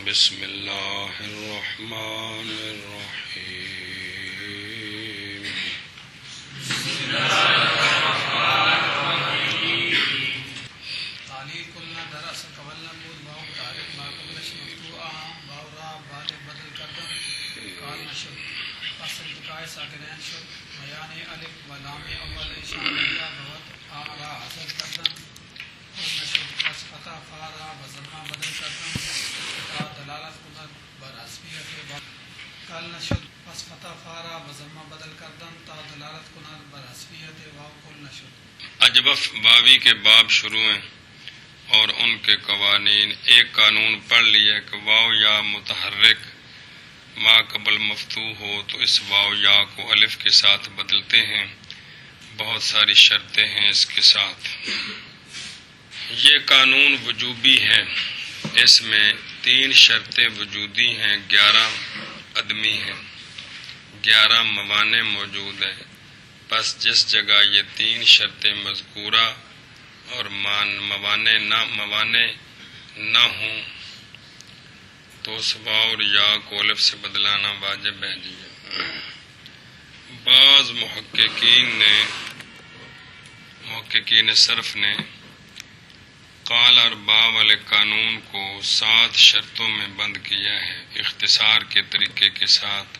بسم اللہ الرحمن الرحیم تعلیق قلنا درس قبلنا بود باو تعریف ما قبلش مفتوعا باو را بال بدل کردن قال نشد فصل بقای ساکنین شد میانی الف و لام اول اشان لیا بہت آرا حسد کردن قل نشد فصل فتح فارا بزرما بدل کردن تا دلالت قدر بر عصبیت قال نشد فصل فتح فارا بزرما بدل کردن تا دلالت قدر بر عصبیت واو قل نشد اجبف واوی کے باب شروع ہیں اور ان کے قوانین. ایک قانون پڑھ لیا کہ واو یا متحرک ما قبل مفتوح ہو تو اس واو یا کو الف کے ساتھ بدلتے ہیں. بہت ساری شرطیں ہیں اس کے ساتھ. یہ قانون وجوبی ہے. اس میں 3 شرطیں وجودی ہیں، 11 عدمی ہیں، 11 موانع موجود ہیں. پس جس جگہ یہ 3 شرطیں مذکورہ اور موانع نہ ہوں تو اس واو اور یا کو الف سے بدلانا واجب ہے. بعض محققین صرف نے قال اور با والے قانون کو 7 شرطوں میں بند کیا ہے اختصار کے طریقے کے ساتھ،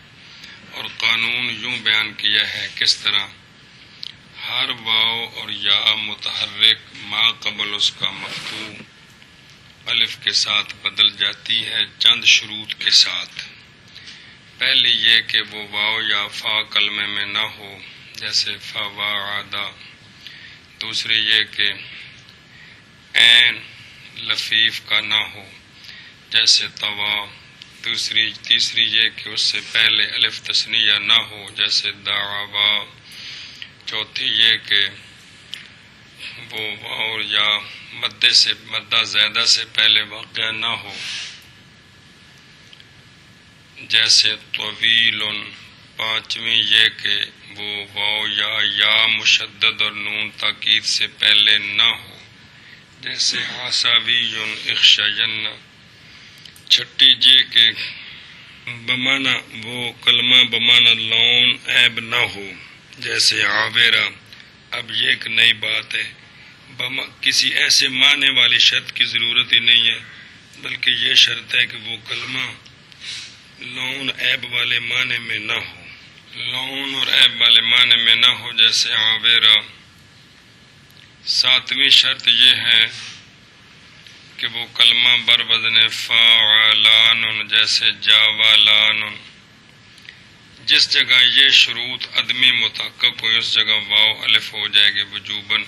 اور قانون یوں بیان کیا ہے کس طرح: ہر واو اور یا متحرک ما قبل اس کا مفتوح الف کے ساتھ بدل جاتی ہے چند شروط کے ساتھ. پہلی یہ کہ وہ واو یا فا کلمے میں نہ ہو جیسے فواعدا. دوسری یہ کہ عین لفیف کا نہ ہو جیسے طوا. تیسری یہ کہ اس سے پہلے الف تثنیہ نہ ہو جیسے دعوا. چوتھی یہ کہ وہ واو یا مدہ زیادہ سے پہلے واقع نہ ہو جیسے طویل. پانچویں یہ کہ وہ واو یا مشدد اور نون تاکید سے پہلے نہ ہو جیسے عصبی اخشین. چھٹی یہ کہ بمانا وہ کلمہ بمانا لون عیب نہ ہو جیسے عاورہ. اب یہ ایک نئی بات ہے، کسی ایسے معنی والی شرط کی ضرورت ہی نہیں ہے، بلکہ یہ شرط ہے کہ وہ کلمہ لون عیب والے معنی میں نہ ہو. لون اور عیب والے معنی میں نہ ہو جیسے عاورہ. 7ویں شرط یہ ہے کہ وہ کلمہ بر وزن فاعلان جیسے جاوالان. جس جگہ یہ شروط عدمی متحقق ہوئی اس جگہ واو الف ہو جائے گی وجوباً.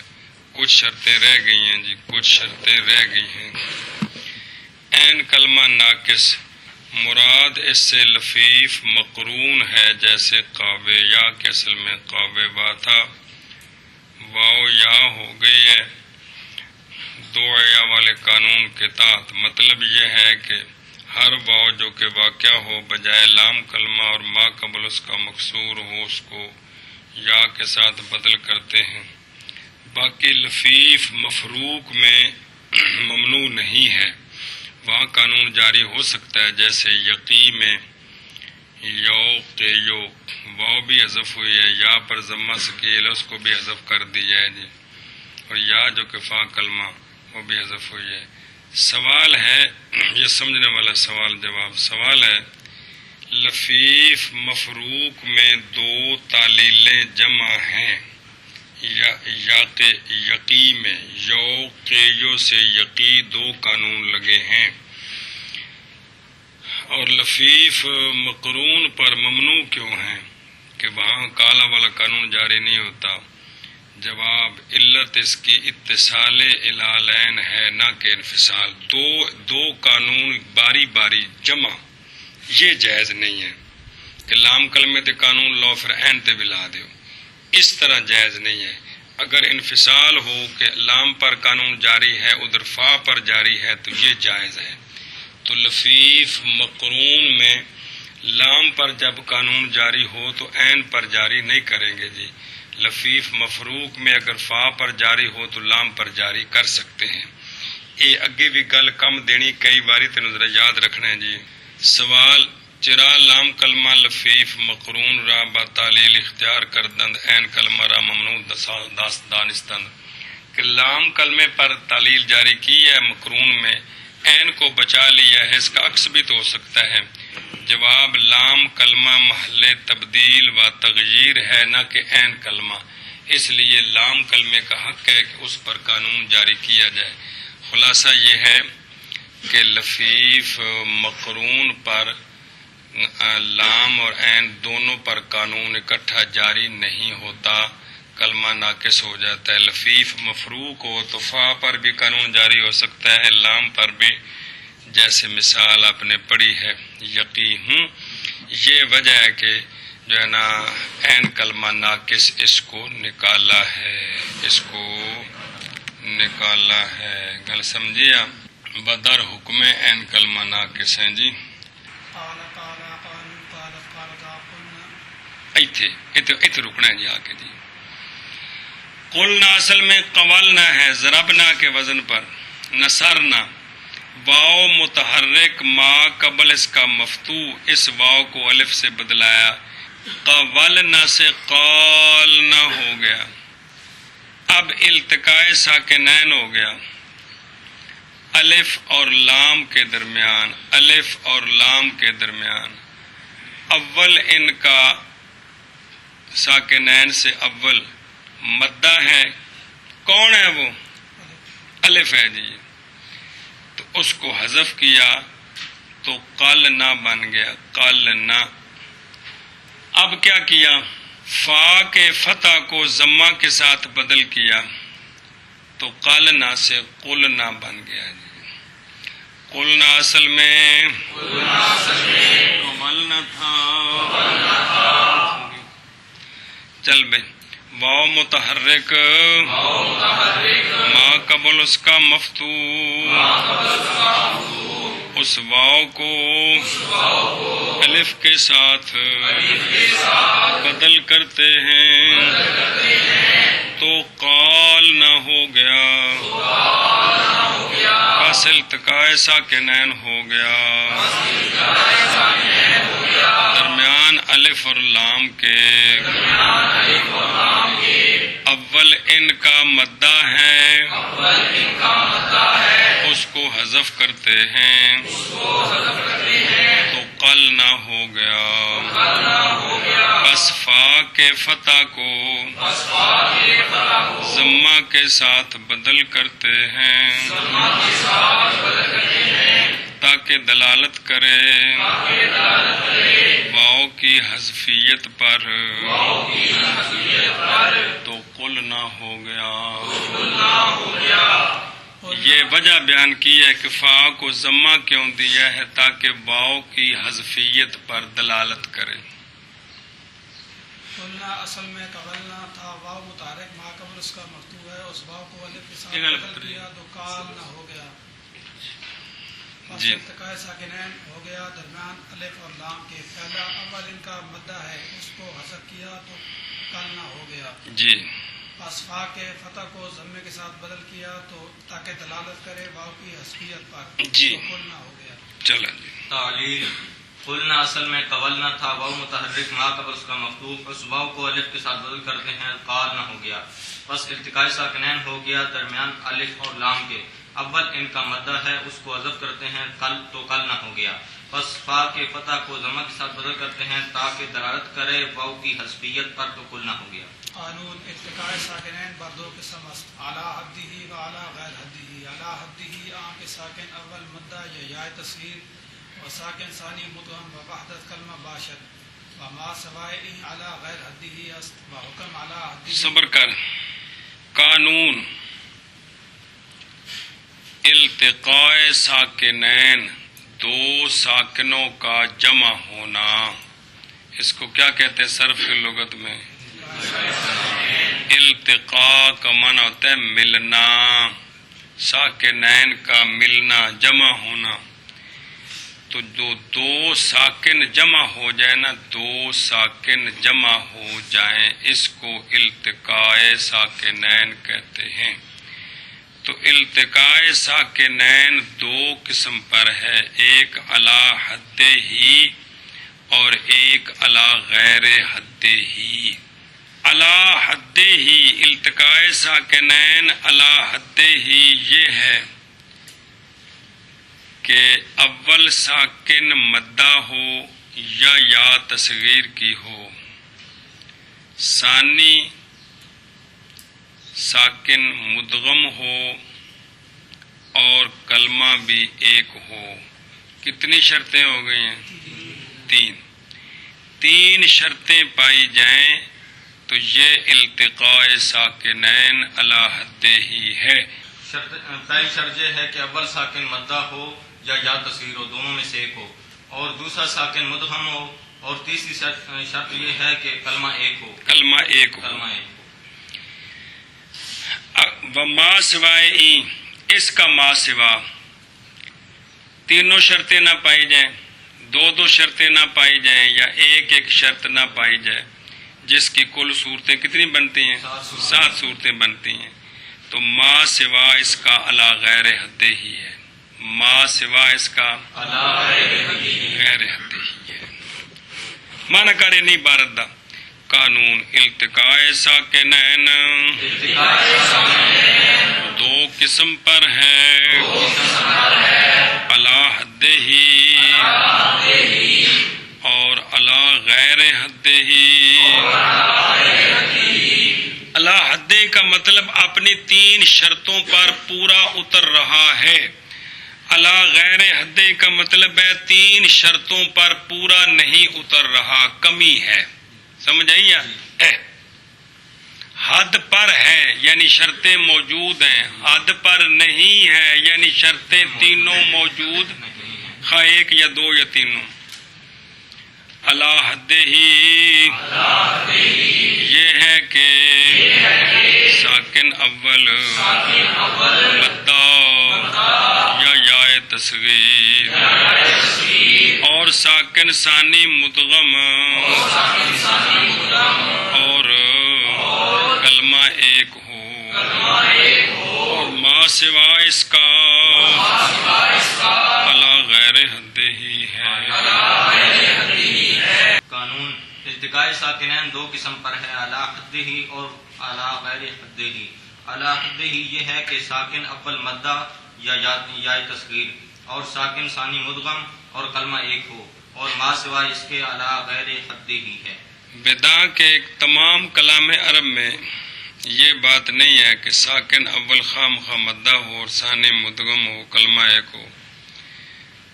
کچھ شرطیں رہ گئی ہیں عین کلمہ ناقص مراد اس سے لفیف مقرون ہے جیسے قاوے یا کے اصل میں قاوے وا تھا، واو یا ہو گئی ہے 2 یا والے قانون کے تحت. مطلب یہ ہے کہ ہر واو جو کہ واقع ہو بجائے لام کلمہ اور ما قبل اس کا مکسور ہو اس کو یا کے ساتھ بدل کرتے ہیں. باقی لفیف مفروق میں ممنوع نہیں ہے، وہاں قانون جاری ہو سکتا ہے جیسے یقی میں یوق واو بھی حذف ہوئی ہے، یا پر ضمہ ثقیل اس کو بھی حذف کر دیا ہے اور یا جو کہ فا کلمہ وہ بھی حذف ہوئی ہے. سوال ہے، یہ سمجھنے والا سوال ہے لفیف مفروق میں 2 تعلیلیں جمع ہیں یقی میں یو سے یقی 2 قانون لگے ہیں، اور لفیف مقرون پر ممنوع کیوں ہیں کہ وہاں کالا والا قانون جاری نہیں ہوتا؟ جواب علت اس کی اتصال الالین ہے نہ کہ انفصال. 2 قانون باری باری جمع یہ جائز نہیں ہے کہ لام کلمے تے قانون لو پھر عین تے بھی لا دیو، اس طرح جائز نہیں ہے. اگر انفصال ہو کہ لام پر قانون جاری ہے ادھر فا پر جاری ہے تو یہ جائز ہے. تو لفیف مقرون میں لام پر جب قانون جاری ہو تو عین پر جاری نہیں کریں گے جی. لفیف مفروق میں اگر فا پر جاری ہو تو لام پر جاری کر سکتے ہیں. یہ اگے بھی گل کم دینی کئی باری تینوں ذرا یاد رکھنا ہے جی. سوال چرا لام کلمہ لفیف مقرون را با تعلیل اختیار کردند این کلمہ را ممنوع دانستند کہ لام کلمے پر تعلیل جاری کی ہے مقرون میں این کو بچا لیا ہے. اس کا عکس بھی تو ہو سکتا ہے. جواب لام کلمہ محل تبدیل و تغییر ہے نہ کہ این کلمہ، اس لیے لام کلمے کا حق ہے کہ اس پر قانون جاری کیا جائے. خلاصہ یہ ہے کہ لفیف مقرون پر لام اور عین دونوں پر قانون اکٹھا جاری نہیں ہوتا، کلمہ ناقص ہو جاتا ہے. لفیف مفروق ہو تو فا پر بھی قانون جاری ہو سکتا ہے، لام پر بھی، جیسے مثال آپ نے پڑھی ہے یقی ہوں. یہ وجہ ہے کہ جو ہے نا عین کلمہ ناقص اس کو نکالا ہے. گل سمجھیے بدر حکم عین کلمہ ناقص ہیں جی. ایتھے رکنا ہے جی آ کے جی. قلنا اصل میں قولنا ہے ضربنا کے وزن پر، نصرنا واو متحرک ما قبل اس کا مفتوح، اس واو کو الف سے بدلایا، قولنا سے قالنا ہو گیا. اب التقاء ساکنین ہو گیا الف اور لام کے درمیان، الف اور لام کے درمیان. اول ان کا ساکنین سے اول مدہ ہے، کون ہے وہ؟ الف ہے جی. تو اس کو حذف کیا تو قلنا بن گیا، قلنا. اب کیا کیا؟ فا کے فتح کو ضمہ کے ساتھ بدل کیا تو قلنا سے قلنا بن گیا جی. قلنا اصل میں قبلنا تھا. چل بھائی، واو متحرک ما قبل اس کا مفتوح، اس واو کو الف کے ساتھ بدل کرتے ہیں تو قال نہ ہو گیا، پس التقاء ساکنین ہو گیا، درمیان الف اور لام کے. اول ان کا مدہ ہے، اس کو حذف کرتے ہیں تو قل نہ ہو گیا. بس فا کے فتح کو ضمہ کے ساتھ بدل کرتے ہیں تاکہ دلالت کرے واو کی حذفیت پر، تو قل نہ ہو گیا. یہ وجہ بیان کی ہے کہ فا کو ضمہ کیوں دیا ہے تاکہ واو کی حذفیت پر دلالت کرے. قلنا اصل میں قبلنا تھا، واو متحرک ما قبل اس کا مفتوح ہے، اس واو کو الف کے ساتھ بدل دیا تو قال نہ ہو گیا. جی التقاء ساکنین ہو گیا درمیان الف اور لام کے. پہلا اول ان کا مدہ ہے، اس کو حذف کیا تو قل نہ ہو گیا جی. پس فا کے فتح کو ضمے کے ساتھ بدل کیا تو تاکہ دلالت کرے واو کی حذفیت پر، جی تو قل نہ ہو گیا. چلا جی. تعلیل قلنا اصل میں قولنا تھا، واو متحرک ما قبل اس کا مفتوح، اس واو کو الف کے ساتھ بدل کرتے ہیں قال نہ ہو گیا. پس التقاء ساکنین ہو گیا درمیان الف اور لام کے. اول ان کا مدہ ہے، اس کو حذف کرتے ہیں کل تو کل نہ ہو گیا. پس فا کے فتح کو ضمہ کے ساتھ بدل کرتے ہیں تاکہ دلالت کرے واو کی حذفیت پر، تو کل نہ ہو گیا. قانون التقاء ساکنین بر دو قسم است، اعلی حدی و اعلی غیر حدی. اعلی حدی آن کے ساکن اول مدہ یا یائے تصغیر و ساکن ثانی مدغم و وحدت کلمہ باشد و ما سوائے این اعلی غیر حدی است و حکم اعلی حدی. صبر کر. قانون التقاء ساکنین، دو ساکنوں کا جمع ہونا، اس کو کیا کہتے ہیں صرف کی لغت میں؟ التقاء کا معنی ہوتا ہے ملنا، ساکنین کا ملنا، جمع ہونا. تو جو دو ساکن جمع ہو جائے نا، دو ساکن جمع ہو جائیں، اس کو التقاء ساکنین کہتے ہیں. تو التقاء ساکنین دو قسم پر ہے، ایک علی حد ہی اور ایک علی غیر حد ہی۔ علی حد ہی التقاء ساکنین علی حد ہی یہ ہے کہ اول ساکن مدہ ہو یا تصغیر کی ہو، ثانی ساکن مدغم ہو اور کلمہ بھی ایک ہو۔ کتنی شرطیں ہو گئی ہیں؟ تین شرطیں پائی جائیں تو یہ التقاء ساکنین علی حد ہی ہے۔ پہلی شرط یہ ہے کہ اول ساکن مدہ ہو یا تصغیر ہو، دونوں میں سے ایک ہو، اور دوسرا ساکن مدغم ہو، اور تیسری شرط یہ ہے کہ کلمہ ایک ہو۔ کلمہ ایک ہو۔ وما سوائے اس کا ما سوا، تینوں شرطیں نہ پائی جائیں، دو شرطیں نہ پائی جائیں، یا ایک شرط نہ پائی جائے، جس کی کل صورتیں کتنی بنتی ہیں؟ 7 صورتیں بنتی ہیں، تو ما سوا اس کا علی غیر حد ہی ہے۔ ما سوا اس کا غیر حد ہی ہے۔ مانا کرے نہیں عبارت دا قانون التقاء ساکنین دو قسم پر ہے، علی حد ہی اور علی غیر حد ہی۔ علی حد کا مطلب اپنی 3 شرطوں پر پورا اتر رہا ہے، علی غیر حد کا مطلب ہے 3 شرطوں پر پورا نہیں اتر رہا، کمی ہے۔ سمجھ آئی ہے؟ حد پر ہے یعنی شرطیں موجود ہیں، حد پر نہیں ہے یعنی شرطیں تینوں موجود، خواہ ایک یا 2 یا تینوں۔ علی حد ہی یہ ہے کہ ساکن اول مدہ یا تصغیر اور ساکن ثانی مدغم اور کلمہ ایک ہو، اور ما سوا اس کا علی غیر حد ہی ہے۔ قانون التقاء ساکنین 2 قسم پر ہے، علی حد ہی اور علی غیر حد ہی۔ علی حد ہی یہ ہے کہ ساکن اول مدہ یا تصغیر اور ساکن ثانی مدغم اور کلمہ ایک ہو، اور ما سوا اس کے علی غیر حد ہی ہے۔ بدا کے تمام کلام عرب میں یہ بات نہیں ہے کہ ساکن اول خام مدہ ہو اور ثانی مدغم ہو، کلمہ ایک ہو،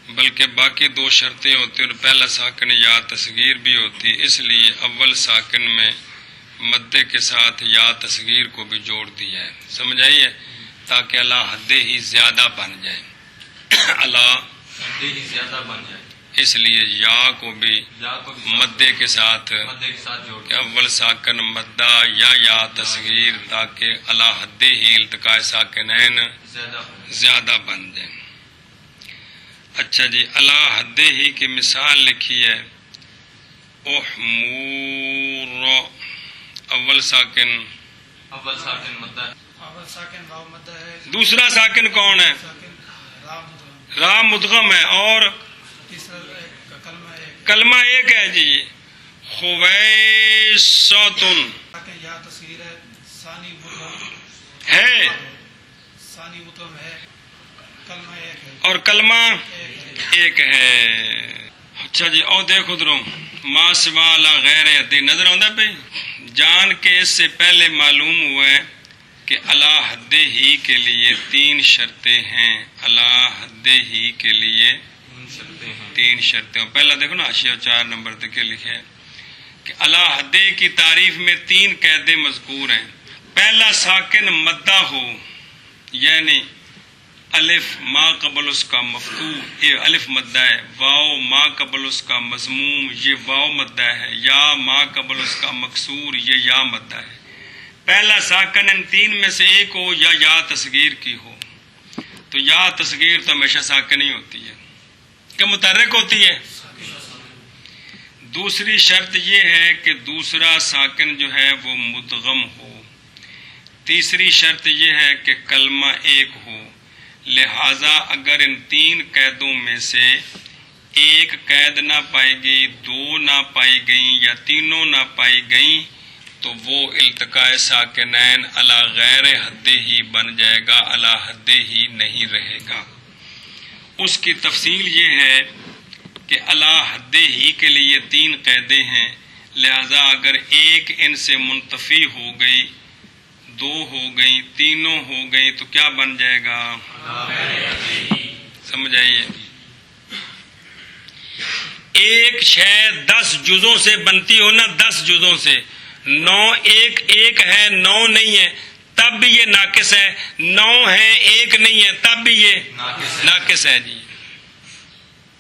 بلکہ باقی 2 شرطیں ہوتی اور پہلا ساکن یا تصغیر بھی ہوتی، اس لیے اول ساکن میں مدے کے ساتھ یا تصغیر کو بھی جوڑ دیا ہے۔ سمجھ آئی ہے؟ تاکہ علی حد ہی زیادہ بن جائے، علی حد ہی زیادہ بن جائے، اس لیے یا کو بھی مدے کے ساتھ جوڑ کہ اول ساکن مدہ یا تصغیر، تاکہ علی حد ہی التقاء ساکنین زیادہ بن جائیں۔ اچھا جی، علی حد ہی کی مثال لکھی ہے، احمور اول ساکن مدہ، اول ساکن واو مدہ ہے، دوسرا ساکن کون ہے؟ ساکن را مدغم ہے، اور تیسرا کلمہ ایک، کلمہ ایک ہے جی، خویصۃن ساکن یا تصغیر ہے، ثانی مدغم ہے، ثانی مدغم ہے، کلمہ ایک ہے، اور کلمہ ایک ہے۔ ایک ہے۔ اچھا جی، اور دیکھو ادھروں ما سوا علی غیر حد نظر آندا پہ، جان کے اس سے پہلے معلوم ہوا ہے کہ علی حد ہی کے لیے 3 شرطیں ہیں، علی حد ہی کے لیے 3 شرطیں۔ پہلا دیکھو نا حاشیہ 4 نمبر تک لکھے ہے کہ علی حد ہی کی تعریف میں 3 قاعدے مذکور ہیں۔ پہلا ساکن مدہ ہو، یعنی الف ما قبل اس کا مفتوح، یہ الف مدہ ہے، واو ما قبل اس کا مضموم، یہ واو مدہ ہے، یا ما قبل اس کا مکسور، یہ یا مدہ ہے۔ پہلا ساکن ان 3 میں سے ایک ہو یا تصغیر کی ہو، تو یا تصغیر تو ہمیشہ ساکن ہی ہوتی ہے کہ متحرک ہوتی ہے۔ دوسری شرط یہ ہے کہ دوسرا ساکن جو ہے وہ مدغم ہو، تیسری شرط یہ ہے کہ کلمہ ایک ہو، لہذا اگر ان تین قیدوں میں سے ایک قید نہ پائی گئی، دو نہ پائی گئیں یا تینوں نہ پائی گئیں تو وہ التقاء ساکنین علی غیر حد ہی بن جائے گا، علی حد ہی نہیں رہے گا۔ اس کی تفصیل یہ ہے کہ علی حد ہی کے لیے تین قیدیں ہیں، لہذا اگر ایک ان سے منتفی ہو گئی، دو ہو گئیں، تینوں ہو گئیں تو کیا بن جائے گا؟ سمجھ آئیے؟ ایک شے 10 جزوں سے بنتی ہو نا، 10 جزوں سے، 9 ایک ہے، 9 نہیں ہے تب بھی یہ ناقص ہے، 9 ہے 1 نہیں ہے تب بھی یہ ناقص ہے جی۔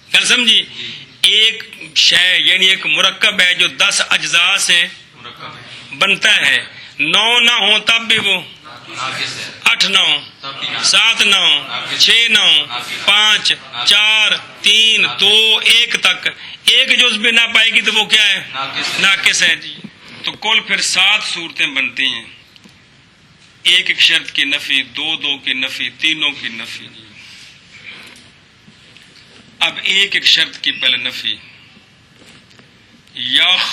کل سمجھی؟ ایک شے یعنی ایک مرکب ہے جو 10 اجزاء سے بنتا ہے، 9 نہ ہو تب بھی وہ 8 9 7 9 6 9 5 4 3 2 1 تک ایک جز بھی نہ پائے گی تو وہ کیا ہے؟ ناقص ہے جی۔ تو کل پھر 7 صورتیں بنتی ہیں، ایک شرط کی نفی، دو کی نفی، تینوں کی نفی جی۔ اب ایک شرط کی پہلے نفی، یخ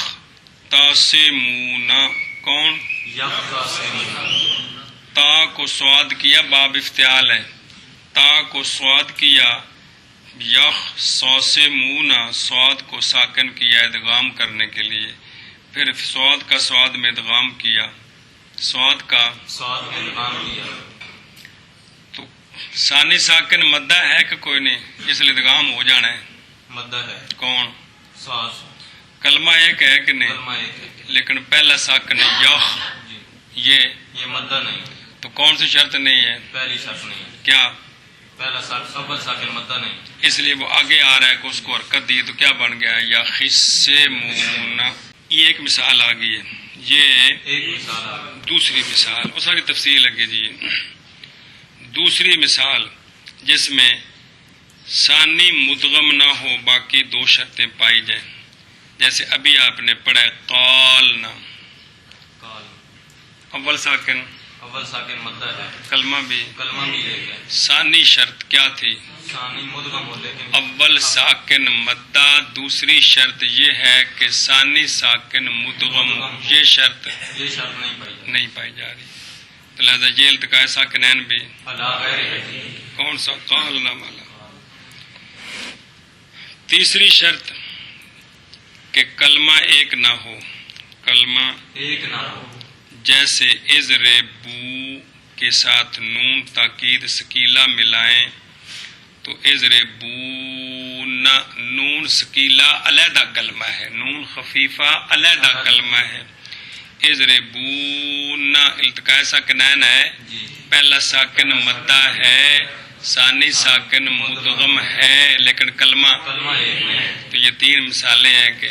تاسمون، کون؟ تا کو سواد کیا، باب افتعال ہے، تا کو سواد کیا، یخ ساسمون، سواد کو ساکن کیا ادغام کرنے کے لیے، پھر سواد کا سواد میں ادغام کیا، سواد کا سواد میں ادغام کیا، تو ثانی ساکن مدہ ہے کہ کوئی نہیں؟ اس لیے ادغام ہو جانا ہے، مدہ ہے، کون؟ سواد، کلمہ ایک ہے کہ نہیں؟ کلمہ ایک ہے لیکن پہلا ساکن ہے یخ، جی، یہ مدہ نہیں، تو کون سی شرط نہیں ہے؟ پہلی شرط نہیں، کیا؟ پہلا اول ساکن مدہ نہیں، اس لیے وہ آگے آ رہا ہے کہ اس کو حرکت دی تو کیا بن گیا؟ یا خسمون۔ یہ ایک مثال آ گئی ہے، یہ ایک مثال آ گئی، دوسری مثال، وہ ساری تفصیل لگے جی۔ دوسری مثال جس میں ثانی مدغم نہ ہو، باقی 2 شرطیں پائی جائیں، جیسے ابھی آپ نے پڑھا ہے قالنا، قال، اول ساکن، اول ساکن مدہ ہے، کلمہ بھی، کلمہ بھی ایک ہے، ثانی شرط کیا تھی؟ ثانی مدغم ہو لیکن اول ساکن مدہ، دوسری شرط یہ ہے کہ ثانی ساکن مدغم ہو، یہ شرط یہ شرط نہیں پائی جاتی، نہیں پائی جا رہی، تو لہذا یہ التقاء ساکنین بھی علی غیر حد، کون سا؟ قالنا والا۔ تیسری شرط کہ کلمہ ایک نہ ہو، کلمہ ایک نہ ہو، جیسے اضربو کے ساتھ نون تاکید ثقیلہ ملائیں تو اضربون، نون ثقیلہ علیحدہ کلمہ ہے، نون خفیفہ علیحدہ کلمہ ہے، اضربون التقاء ساکنین ہے، جی، پہلا ساکن مدہ ہے، ثانی ساکن مدغم ہے، لیکن کلمہ کلمہ ایک نہیں ہے، تو یہ 3 مثالیں ہیں کہ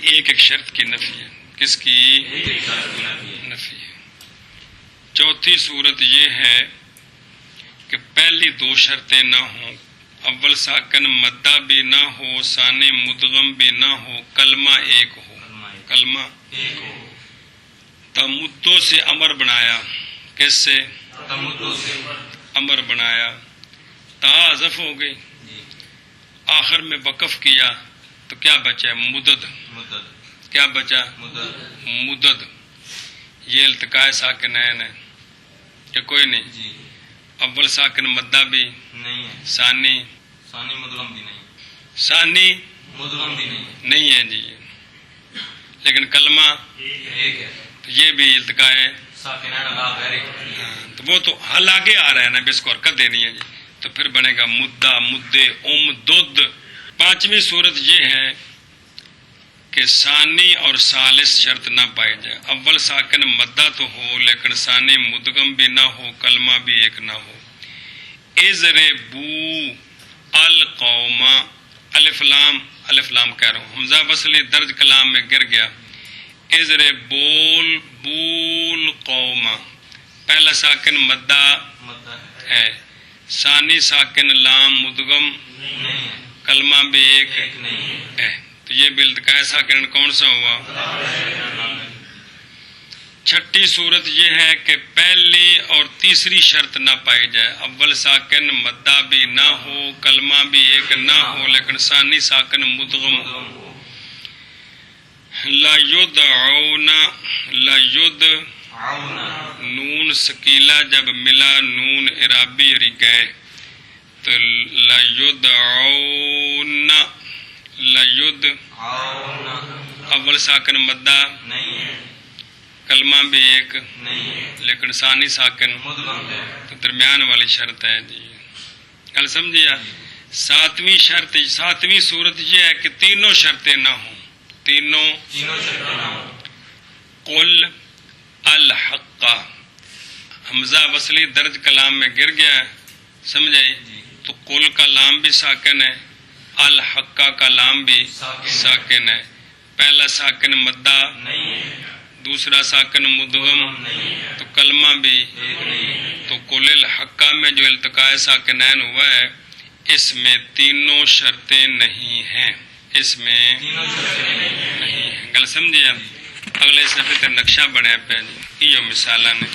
ایک شرط کی نفی ہے، کس کی؟ ایک شرط کی نفی ہے، نفی ہے۔ چوتھی صورت یہ ہے کہ پہلی 2 شرطیں نہ ہوں، اول ساکن مدہ بھی نہ ہو، ثانی مدغم بھی نہ ہو، کلمہ ایک ہو، کلمہ ایک ہو، تمدو سے امر بنایا، کس سے؟ تمدو سے، امر بنایا، تا حذف ہو گئی، جی، آخر میں وقف کیا تو کیا بچا؟ مدد، مدد، کیا بچا؟ مدد، مدد۔ یہ التقاء ساکنین ہے کہ کوئی نہیں؟ جی، اول ساکن مدہ بھی، نہیں ہے، ثانی ثانی مدغم بھی نہیں، ثانی مدغم بھی نہیں ہے جی، لیکن کلمہ ایک ہے، تو یہ بھی التقاء ہے، ساکنین علی غیر حد، تو وہ تو حل آگے آ رہا ہے نا، بھی اس کو حرکت دینی ہے جی، تو پھر بنے گا مدہ، مدے، دد۔ پانچویں صورت یہ ہے کہ ثانی اور ثالث شرط نہ پائی جائے، اول ساکن مدہ تو ہو لیکن ثانی مدغم بھی نہ ہو، کلمہ بھی ایک نہ ہو۔ اضربو القوم، الف لام کہہ رہا ہوں، حمزہ وصلی درج کلام میں گر گیا، اضربول بول قوم، پہلا ساکن مدہ مدہ ہے، ثانی ساکن لام مدغم، نہیں ہے، کلمہ بھی ایک ایک نہیں ہے، ہے، تو یہ بھی التقاء ساکنین کون سا ہوا؟ چھٹی صورت یہ ہے کہ پہلی اور تیسری شرط نہ پائی جائے، اول ساکن مدہ بھی نہ ہو، کلمہ بھی ایک نہ ہو، لیکن ثانی ساکن مدغم ہو۔ لا یدعون، لا ید نون سکیلا جب ملا نون عرابی ہری گئے تو لا یدعون، لا ید اول ساکن مدہ کلمہ بھی ایک لیکن ثانی ساکن تو درمیان والی شرط ہے جی، کل سمجھیا۔ ساتویں شرط، ساتویں صورت یہ ہے کہ تینوں شرطیں نہ ہوں، تینوں قل الحق، حمزہ وصلی درج کلام میں گر گیا ہے، سمجھائی، تو قل کا لام بھی ساکن ہے، الحق کا لام بھی ساکن ہے، پہلا ساکن مدہ دوسرا ساکن مدغم تو کلمہ بھی، تو قل الحق میں جو التقاء ساکنین ہوا ہے اس میں تینوں شرطیں نہیں ہیں، اس میں نہیں ہیں، گل سمجھے۔ اگلے صفحے تے نقشہ بنے پہ جی، یہ مثالہ نے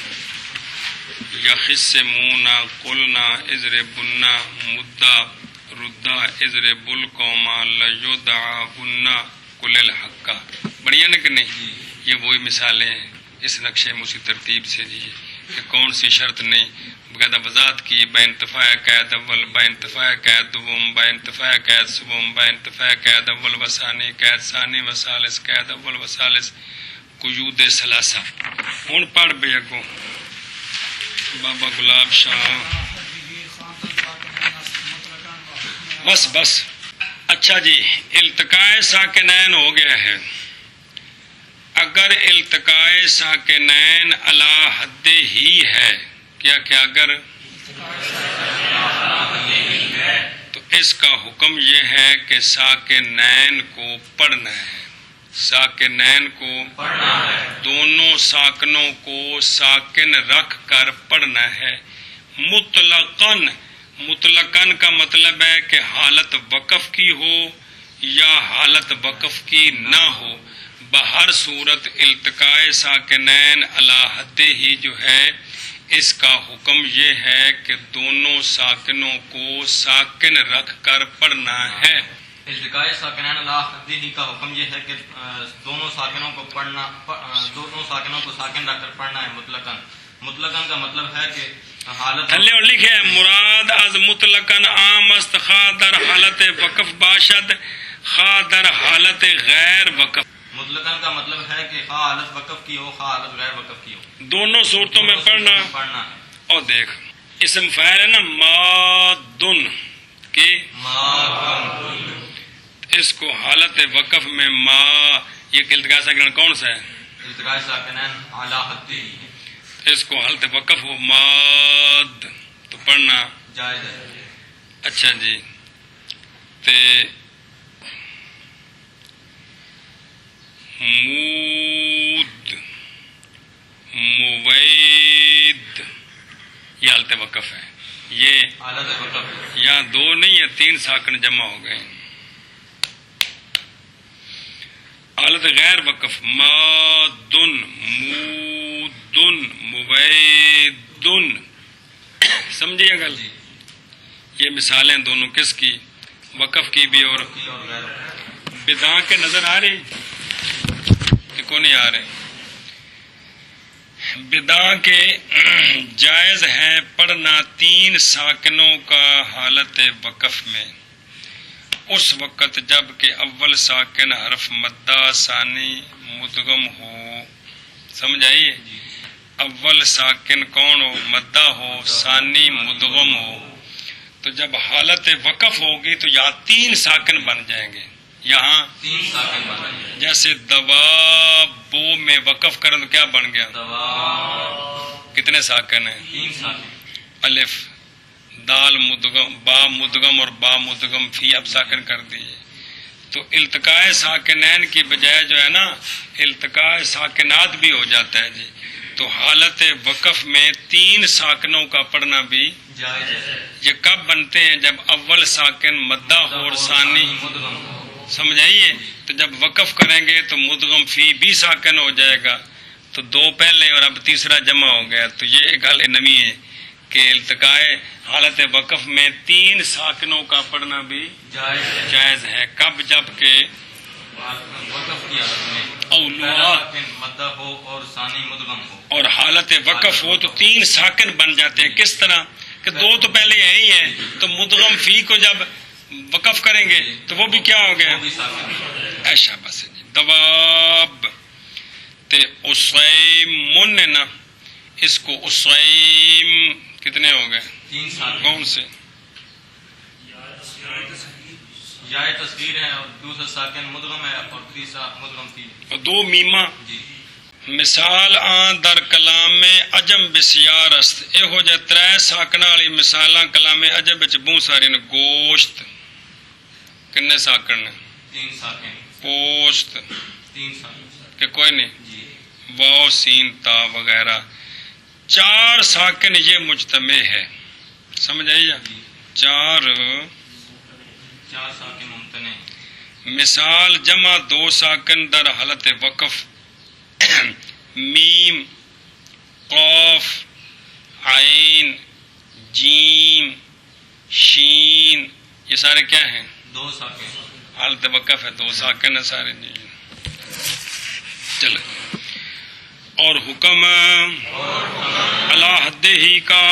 یخصمونا قلنا اضربنا مدہ ردا اضرب القوما لیدعہن قل الحق، بڑھیا نا کہ نہیں؟ یہ وہی مثالیں ہیں اس نقشے میں اسی ترتیب سے جی، کہ کون سی شرط نہیں بقاعدہ وضاحت کی، با انتفاع قید اول، با انتفاع قید دوم، با انتفاع قید سوم، با انتفاع قید اول و ثانی، قید ثانی و ثالث، قید اول و ثالث، قیود ثلاثہ۔ ہن پڑھ بے اگوں بابا گلاب شاہ، بس بس اچھا جی، التقاء ساکنین ہو گیا ہے۔ اگر التقاء ساکنین علی حد ہی ہے، کیا اگر تو اس کا حکم یہ ہے کہ ساکنین کو پڑھنا ہے، ساکنین کو پڑھنا ہے، دونوں ساکنوں کو ساکن رکھ کر پڑھنا ہے، مطلقاً، مطلقاً کا مطلب ہے کہ حالت وقف کی ہو یا حالت وقف کی نہ ہو، بہر صورت التقاء ساکنین علی حد ہی جو ہے اس کا حکم یہ ہے کہ دونوں ساکنوں کو ساکن رکھ کر پڑھنا ہے۔ التقاء ساکنین علی حد ہی کا حکم یہ ہے کہ دونوں ساکنوں کو پڑھنا، دونوں ساکنوں کو ساکن رکھ کر پڑھنا ہے مطلقاً۔ مطلقاً کا مطلب ہے کہ حالت تھلے اور لکھے ہے مراد از مطلقاً عام است، خواہ در حالت وقف باشد خواہ در حالت غیر وقف۔ مطلقاً کا مطلب ہے کہ خواہ حالت وقف کی ہو خواہ حالت غیر وقف کی ہو، دونوں صورتوں میں پڑھنا ہے۔ اور دیکھ اسم فاعل ہے نا مادن کی، اس کو حالت وقف میں ما، یہ التقاء ساکنین کون سا ہے؟ التقاء ساکنین علی حد ہی، اس کو حالت وقف ہو ماد تو پڑھنا جائز ہے۔ اچھا جی، تے مود موید یہ حالت وقف ہے، یہ حالت وقف یہاں دو نہیں ہے، تین ساکن جمع ہو گئے۔ حالت غیر وقف مادن مودن مویدن، سمجھیے گل، یہ مثالیں دونوں کس کی؟ وقف کی بھی اور بدعاں کے نظر آ رہی کو نہیں آ رہے؟ بدعاں کے جائز ہے پڑھنا تین ساکنوں کا حالت وقف میں اس وقت جب کہ اول ساکن حرف مدہ ثانی مدغم ہو، سمجھ آئیے؟ اول ساکن کون ہو؟ مدہ ہو، ثانی مدغم ہو، تو جب حالت وقف ہوگی تو یہاں تین ساکن بن جائیں گے، یہاں تین ساکن بن جائیں گے۔ جیسے دوابو میں وقف کریں تو کیا بن گیا؟ کتنے ساکن ہیں؟ تین ساکن، الف دال مدغم با مدغم اور با مدغم فی اب ساکن کر دیے، تو التقاء ساکنین کی بجائے جو ہے نا التقاء ساکنات بھی ہو جاتا ہے جی، تو حالت وقف میں تین ساکنوں کا پڑھنا بھی جائز ہے۔ یہ کب بنتے ہیں؟ جب اول ساکن مدہ ہو اور ثانی، سمجھ آئیے؟ تو جب وقف کریں گے تو مدغم فی بھی ساکن ہو جائے گا، تو تو دو پہلے اور اب تیسرا جمع ہو گیا، تو یہ ایک حال نمی ہے کہ التقائے حالت وقف میں 3 ساکنوں کا پڑھنا بھی جائز ہے۔ کب؟ جب کہ وقف کی حالت میں اولوا مدہ ہو اور ثانی مدغم ہو، اور حالت وقف ہو تو 3 ساکن بن جاتے ہیں۔ کس طرح کہ 2 تو پہلے یہی ہیں، تو مدغم فی کو جب وقف کریں گے تو وہ بھی کیا ہو گیا؟ وہ بھی ساکن۔ ایشا بس جی دواب تے اسویم نا، اس کو اسویم کتنے ہو گئے؟ 3 ساکن۔ کون سے؟ یا تصویر ہے اور دوسرا ساکن مدغم ہے اور تیسرا مدغم فی ہے۔ 2 میمہ۔ جی مثال آن در کلام عجم بسیار است، اے ہو جائے 3 ساکنا والی مثالاں کلام عجم وچ بہت ساری نے۔ گوشت کنے ساکن نے؟ 3 ساکن۔ پوشت 3 ساکن کہ کوئی نہیں؟ جی واو سین تا وغیرہ 4 ساکن یہ مجتمع ہے، سمجھ آئی؟ جی 4 ساکن ممتنع۔ مثال جمع 2 ساکن در حالت وقف میم قاف عین جیم شین، یہ سارے کیا ہیں؟ 2 ساکن۔ حالت وقف ہے، 2 ساکن ہے سارے جی۔ چلو اور حکم علی حد ہی کا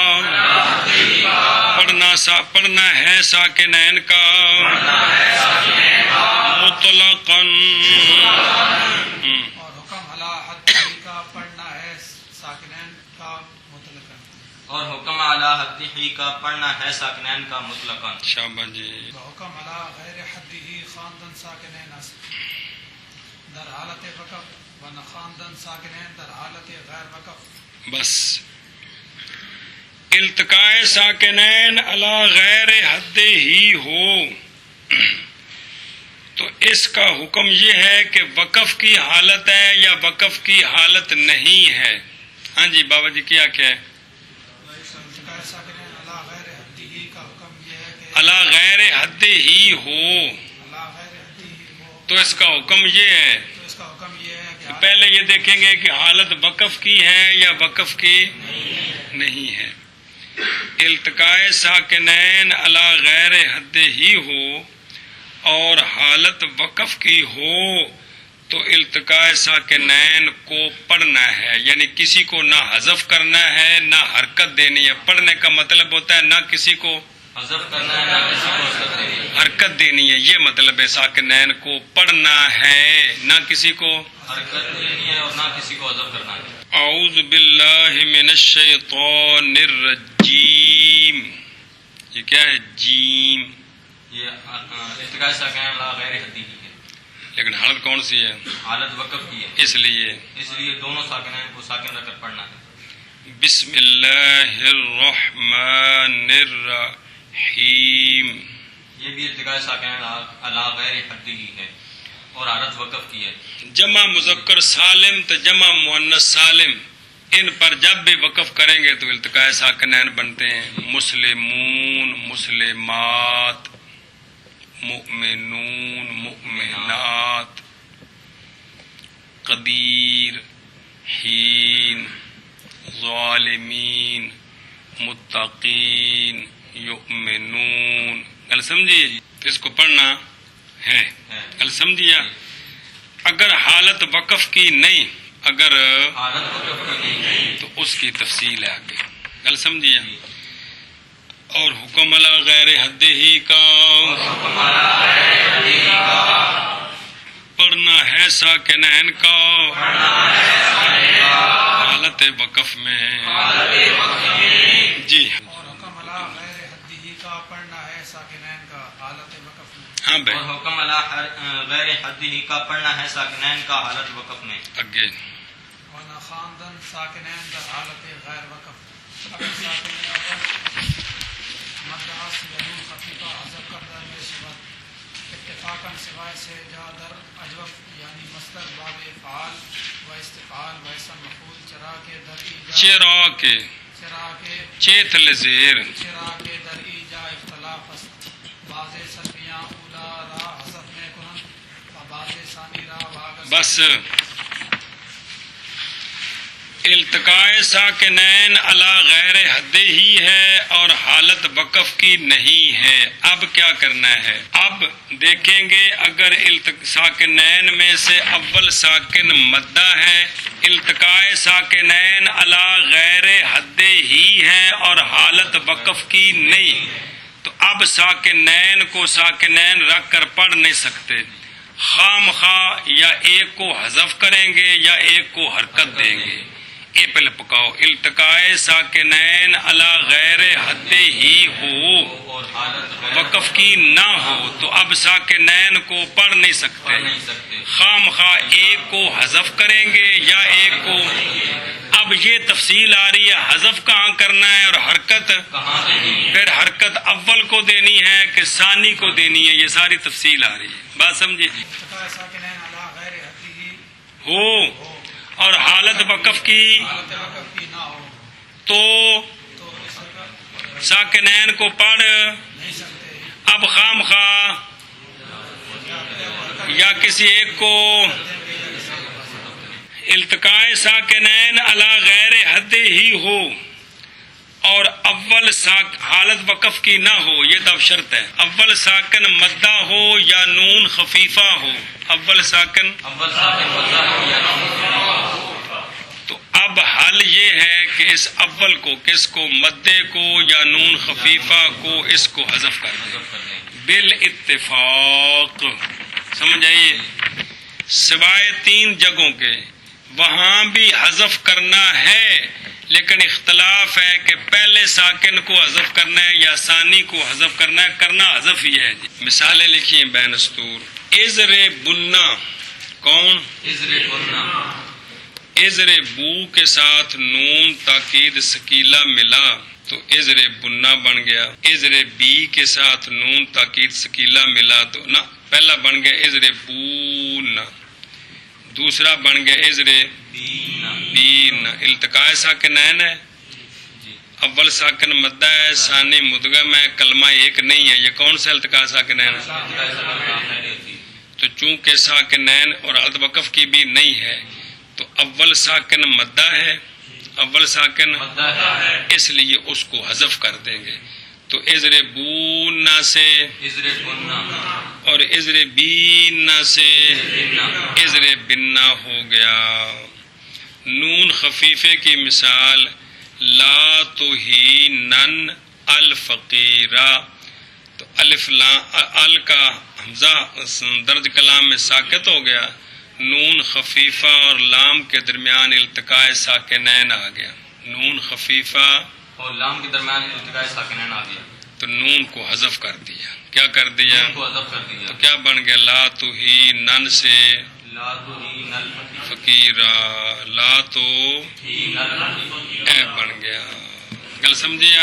پڑھنا ہے ساکنین کا مطلقاً، اور حکم علی حد ہی کا پڑھنا ہے ساکنین کا مطلقاً، اور حکم اعلی حد ہی کا پڑھنا ہے ساکنین کا مطلقاً۔ شاباش جی۔ حکم علی غیر حد ہی خواندن ساکنین است در حالت وقف و نخواندن ساکنین در حالت غیر وقف۔ بس التقاء ساکنین علی غیر حد ہی ہو تو اس کا حکم یہ ہے کہ وقف کی حالت ہے یا وقف کی حالت نہیں ہے۔ ہاں جی بابا جی کیا ہے؟ التقاء ساکنین علی غیر حد ہی کا حکم یہ ہے کہ علی غیر حد ہی ہو علی غیر حد ہی ہو، تو اس کا حکم یہ ہے تو اس کا حکم یہ ہے کہ پہلے یہ دیکھیں گے کہ حالت وقف کی ہے یا وقف کی نہیں ہے۔ التقاء ساکنین علی غیر حد ہی ہو اور حالت وقف کی ہو تو التقاء ساکنین کو پڑھنا ہے، یعنی کسی کو نہ حذف کرنا ہے نہ حرکت دینی ہے۔ پڑھنے کا مطلب ہوتا ہے نہ کسی کو حذف کرنا ہے نہ کسی کو حذف دینی ہے۔ حرکت دینی ہے، یہ مطلب ہے ساکنین کو پڑھنا ہے، نہ کسی کو حرکت دینی ہے اور نہ کسی کو حذف کرنا ہے۔ اعوذ باللہ من الشیطان الرجیم، یہ کیا ہے؟ جیم، یہ التقاء ساکنین علی غیر حد ہی ہے، لیکن حالت کون سی ہے؟ حالت وقف کی ہے، اس لیے دونوں ساکنین کو ساکن رکھ کر پڑھنا ہے۔ بسم اللہ الرحمن الرحیم، یہ بھی التقاء ساکنین علی غیر حد ہی ہے اور حالت وقف کی ہے۔ جمع مذکر سالم تو جمع مؤنث سالم، ان پر جب بھی وقف کریں گے تو التقاء ساکنین بنتے ہیں۔ مسلمون مسلمات، مؤمنون مؤمنات، قدیر حین، ظالمین متقین یؤمنون۔ گل سمجھیے؟ اس کو پڑھنا ہے، گل سمجھیا؟ اگر حالت وقف کی نہیں، اگر حالت وقف کی نہیں تو اس کی تفصیل ہے آگے، گل سمجھیا؟ اور حکم علی غیر حد ہی کا پڑھنا ہے ساکنین کا حالت وقف میں جی اور حکم علی غیر حد ہی کا پڑھنا ہے ساکنین کا حالت وقف میں۔ ہاں بھائی اور حکم علی غیر حد ہی کا پڑھنا ہے ساکنین کا حالت وقف میں۔ اگے ورنہ خواندن ساکنین در حالت غیر وقف، اگر ساکن اول مدعس یا نون خفیفہ حذف کردہ میں صفت اتفاقاً سوائے سے جا در اجوف یعنی مصدر باب افعال و استفعال و اسم مفعول چرا کے در ایجا چرا کے چرا کے چیت لزیر چرا کے در ایجا اختلاف است، بعض صرفیاں اولا را حذف میں کنن و بعض ثانی را واگس۔ بس التقائے ساکنین علی غیر حد ہی ہے اور حالت وقف کی نہیں ہے. اب کیا کرنا ہے؟ اب دیکھیں گے اگر ساکنین میں سے اول ساکن مدہ ہے، التقائے ساکنین علی غیر حد ہی ہے اور حالت وقف کی نہیں، تو اب ساکنین کو ساکنین رکھ کر پڑھ نہیں سکتے. خام خواہ یا ایک کو حذف کریں گے یا ایک کو حرکت دیں گے. یہ پہلے پکاؤ. التقائے ساکنین علی غیر حد ہی ہو، وقف کی نہ ہو، تو اب ساکنین کو پڑھ نہیں سکتے. خام خواہ ایک کو حذف کریں گے یا ایک کو. اب یہ تفصیل آ رہی ہے حذف کہاں کرنا ہے اور حرکت پھر حرکت اول کو دینی ہے کہ ثانی کو دینی ہے، یہ ساری تفصیل آ رہی ہے. بات سمجھے؟ التقائے ساکنین علی غیر حد ہی ہو اور حالت وقف کی حالت وقف کی نہ ہو تو تو اس وقت ساکنین کو پڑھ نہیں سکتے. اب خام خواہ یا کسی ایک کو. التقائے ساکنین علی غیر حد ہی ہو اور اول حالت وقف کی نہ ہو، یہ تو اب شرط ہے. اول ساکن مدہ ہو یا نون خفیفہ ہو. اول ساکن تو اب حل یہ ہے کہ اس اول کو کس کو، مدے کو یا نون خفیفہ کو، اس کو حذف کر دیں بالاتفاق. سمجھ آئیے؟ سوائے 3 جگہوں کے وہاں بھی حذف کرنا ہے، لیکن اختلاف ہے کہ پہلے ساکن کو حذف کرنا ہے یا ثانی کو حذف کرنا ہے. کرنا حذف ہی ہے. مثالیں لکھی ہیں بین اسطور. ازر بننا، کون؟ ازر بو کے ساتھ نون تاکید سکیلا ملا تو ازر بننا بن گیا. ازر بی کے ساتھ نون تاکید سکیلا ملا تو نہ، پہلا بن گیا ازر بونا، دوسرا بن گیا ازر بین. التقائے ساکنین ہے، اول ساکن مدہ ہے، ثانی مدغم ہے، کلمہ ایک نہیں ہے. یہ کون سا التقاء ساکنین ہے؟ تو چونکہ ساکنین اور عد وقف کی بھی نہیں ہے تو اول ساکن مدہ ہے، اول ساکن اس لیے اس کو حذف کر دیں گے. تو ازر بونا سے اور ازر بینا سے ازر بننا ہو گیا. نون خفیفے کی مثال لا تہینن الفقیرہ، تو الف ال کا حمزہ درج کلام میں ساکت ہو گیا، نون خفیفہ اور لام کے درمیان التقائے ساکنین آ گیا. نون خفیفہ اور لام کے درمیان التقائے ساکنین آ گیا تو نون کو حذف کر دیا. کیا کر دیا؟ نون کو حذف کر دیا. تو کیا بن گیا؟ لا تہینن سے لا تہین فقیرہ، لا تو اے بن گیا. گل سمجھیا؟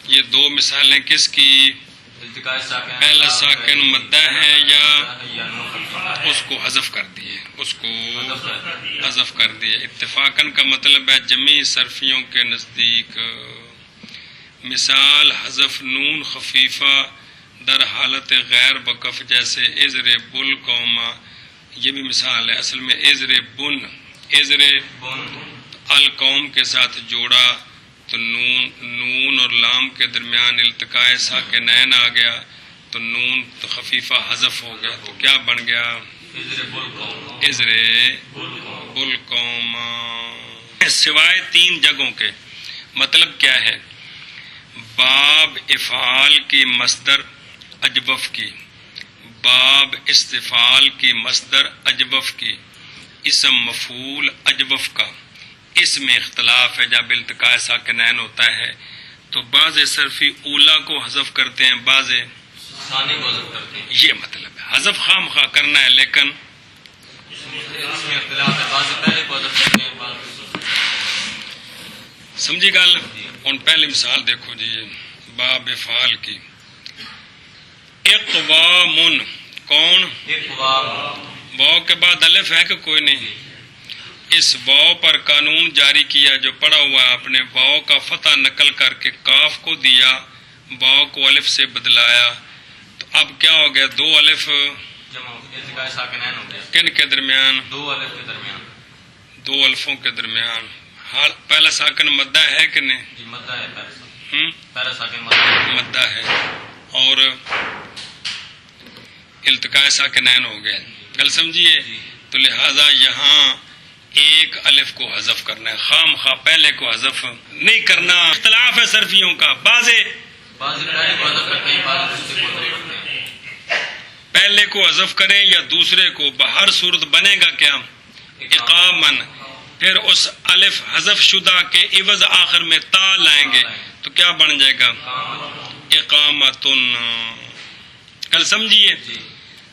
یہ 2 مثالیں کس کی؟ التقائے ساکنین پہلا ساکن مدہ ہے یا نون خفیفہ اس کو حذف کر دیے، اس کو حذف کر دیے. اتفاقاً کا مطلب ہے جمیع صرفیوں کے نزدیک. مثال حذف نون خفیفہ در حالت غیر وقف جیسے ازر بل قوما، یہ بھی مثال ہے. اصل میں ازر بن، ازر القوم کے ساتھ جوڑا تو نون اور لام کے درمیان التقائے ساکنین آ گیا تو نون تو خفیفہ حذف ہو گیا. تو کیا بن گیا؟ ازر بل قوما. سوائے 3 جگہوں کے. مطلب کیا ہے؟ باب افعال کی مصدر اجوف کی، باب استفعال کی مصدر اجوف کی، اسم مفعول اجوف کا، اس میں اختلاف ہے. جب التقاء ساکنین ہوتا ہے تو بعض صرفی اولا کو حذف کرتے ہیں، بعض ثانی کو حذف کرتے ہیں. یہ مطلب ہے حذف خام خواہ کرنا ہے، لیکن اس میں اختلاف ہے، بعض پہلے کو حذف کرتے ہیں، بعض سمجھی گل. ان پہلی مثال دیکھو جی، باب افعال کی. اقوام، کون؟ واو کے بعد الف ہے کہ کوئی نہیں؟ اس واو پر قانون جاری کیا جو پڑھا ہوا ہے آپ نے. واو کا فتح نقل کر کے کاف کو دیا، واو کو الف سے بدلایا تو اب کیا ہو گیا؟ 2 الف ساکنین ہو گیا. کن کے درمیان؟ 2 الف کے درمیان، 2 الفوں کے درمیان پہلا ساکن مدہ ہے کہ نہیں؟ جی مدہ ہے پہلا ساکن مدہ ہے اور التقاء ساکنین ہو گئے. گل سمجھیے؟ تو لہذا یہاں ایک الف کو حذف کرنا ہے، خام خواہ پہلے کو حذف نہیں کرنا. اختلاف ہے صرفیوں کا، پہلے کو حذف کریں یا دوسرے کو، بہر صورت بنے گا کیا؟ اقامن. پھر اس الف حذف شدہ کے عوض آخر میں تا لائیں گے تو کیا بن جائے گا؟ اقامتن. کل سمجھیے؟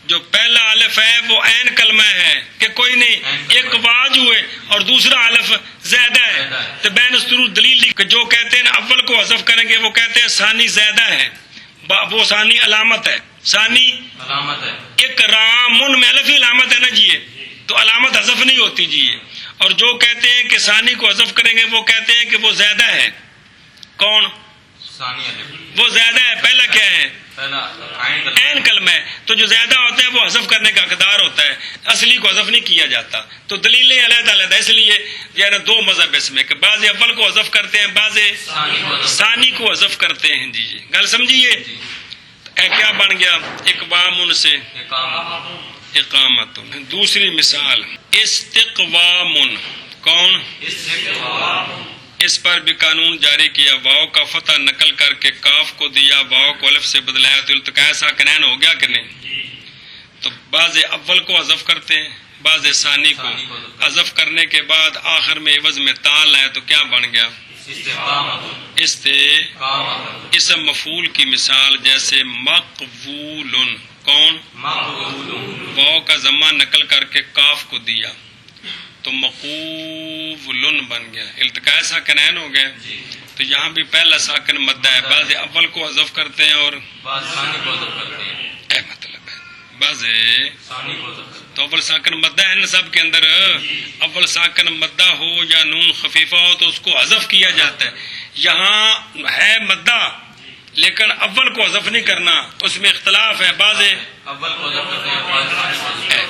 جو پہلا الف ہے وہ عین کلمہ ہے کہ کوئی نہیں، ایک واج ہوئے اور دوسرا الف زیادہ ہے تو بین السرور دلیل کہ جو کہتے ہیں اول کو حذف کریں گے وہ کہتے ہیں ثانی زیادہ ہے، وہ ثانی علامت ہے، ثانی علامت ہے. اکرامن میں الف ہی علامت ہے نا جی، تو علامت حذف نہیں ہوتی جی. اور جو کہتے ہیں کہ ثانی کو حذف کریں گے وہ کہتے ہیں کہ وہ زیادہ ہے. کون؟ ثانی الف وہ زیادہ ہے. پہلا کیا ہے؟ عین کلمہ ہے، تو جو زیادہ ہوتا ہے وہ حذف کرنے کا حقدار ہوتا ہے، اصلی کو حذف نہیں کیا جاتا. تو دلیلیں علیحدہ علیحدہ، اس لیے یعنی دو مذہب اس میں کہ بعض اول کو حذف کرتے ہیں، بعض ثانی کو حذف کرتے ہیں. جی گل سمجھیے؟ کیا بن گیا؟ اقوام سے اقامت. دوسری مثال استقوام. کون؟ اس پر بھی قانون جاری کیا، واو کا فتح نقل کر کے کاف کو دیا، واو کو الف سے بدلایا تو التقاء ساکنین ہو گیا کہ نہیں؟ تو بعض اول کو حذف کرتے ہیں، بعض ثانی کو. حذف کرنے کے بعد آخر میں عوض میں تا لائے تو کیا بن گیا؟ اسم مفعول کی مثال جیسے مقبول. کون؟ واو کا ضمہ نقل کر کے کاف کو دیا تو مقبول بن گیا، التقاء ساکنین ہو گئے. تو یہاں بھی پہلا ساکن مدہ ہے، بعض اول کو حذف کرتے ہیں اور مطلب ہے بعض تو اول ساکن مدہ ہے نا سب کے اندر. اول ساکن مدہ ہو یا نون خفیفہ ہو تو اس کو حذف کیا جاتا ہے. یہاں ہے مدہ لیکن اول کو حذف نہیں کرنا، اس میں اختلاف ہے. بعض اول کو حذف کرتے ہیں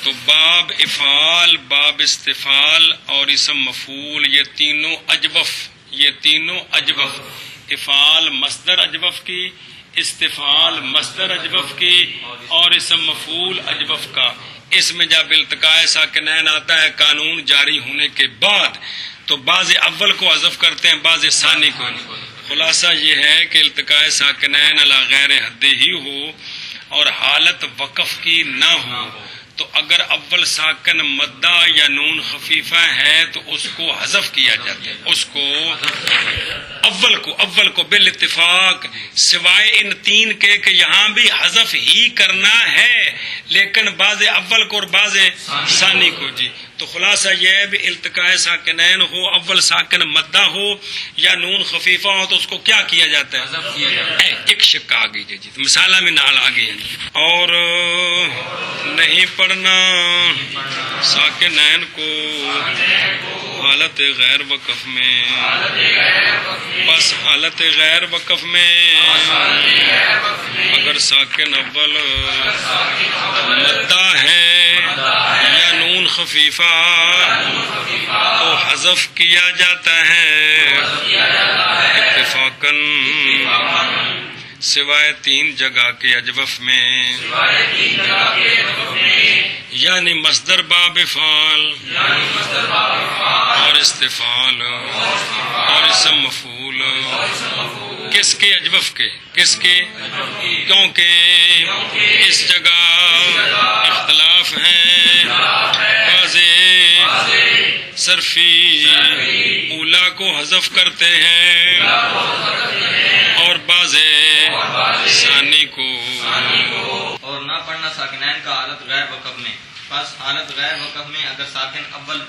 تو باب افعال، باب استفعال اور اسم مفعول یہ تینوں اجوف. افعال مصدر اجوف کی، استفعال مصدر اجوف کی اور اسم مفعول اجوف کا. اس میں جب التقاء ساکنین آتا ہے قانون جاری ہونے کے بعد تو بعض اول کو حذف کرتے ہیں، بعض ثانی کو. خلاصہ یہ ہے کہ التقاء ساکنین علی غیر حد ہی ہو اور حالت وقف کی نہ ہو تو اگر اول ساکن مدہ یا نون خفیفہ ہے تو اس کو حذف کیا جاتا ہے. اس کو اول کو بالاتفاق، سوائے ان تین کے کہ یہاں بھی حذف ہی کرنا ہے لیکن بعض اول کو اور بعض ثانی کو. جی تو خلاصہ یہ ہے بھی التقاء ساکنین ہو، اول ساکن مدہ ہو یا نون خفیفہ ہو تو اس کو کیا کیا جاتا ہے؟ ایک شک آ گئی. جی مثالہ میں نال آ گئی. اور نہیں پڑھنا ساکنین کو حالت غیر وقف میں، بس حالت غیر وقف میں اگر ساکن اول مدہ ہے یا نون خفیفہ تو حذف کیا جاتا ہے اتفاقاً سوائے تین جگہ کے اجوف میں، یعنی مصدر باب افعال اور استفعال اور اسم مفعول. کس کے؟ اجوف کے. کس کے؟ کیونکہ اس جگہ اختلاف ہیں، بعض صرفی اولا کو حذف کرتے ہیں اور بعض ثانی کو. اور نہ پڑھنا ساکنین کا حالت غیر وقف میں. پس حالت غیر وقف میں اگر ساکن اول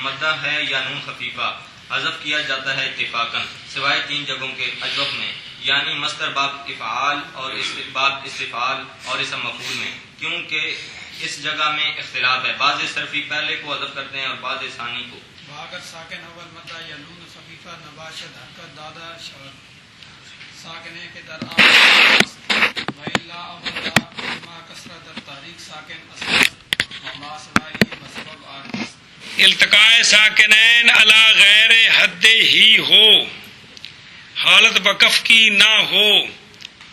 مدہ ہے یا نون خفیفہ حذف کیا جاتا ہے اتفاقاً سوائے تین جگہوں کے اجوف میں، یعنی مصدر باب افعال اور باب استفعال اور اسم مفعول میں، کیونکہ اس جگہ میں اختلاف ہے، بعض صرفی پہلے کو حذف کرتے ہیں اور بعض ثانی کو. اگر ساکن اول مدہ یا نون خفیفہ نباشت حرکت دادا شرط ساکنے کے در وَإِلَّا أَوَلَّا مَا كَسْرَ در تحریک ساکن اساس وما سوائی مسبب آرس. التقاء ساکنین علی غیر حد ہی ہو، حالت وقف کی نہ ہو،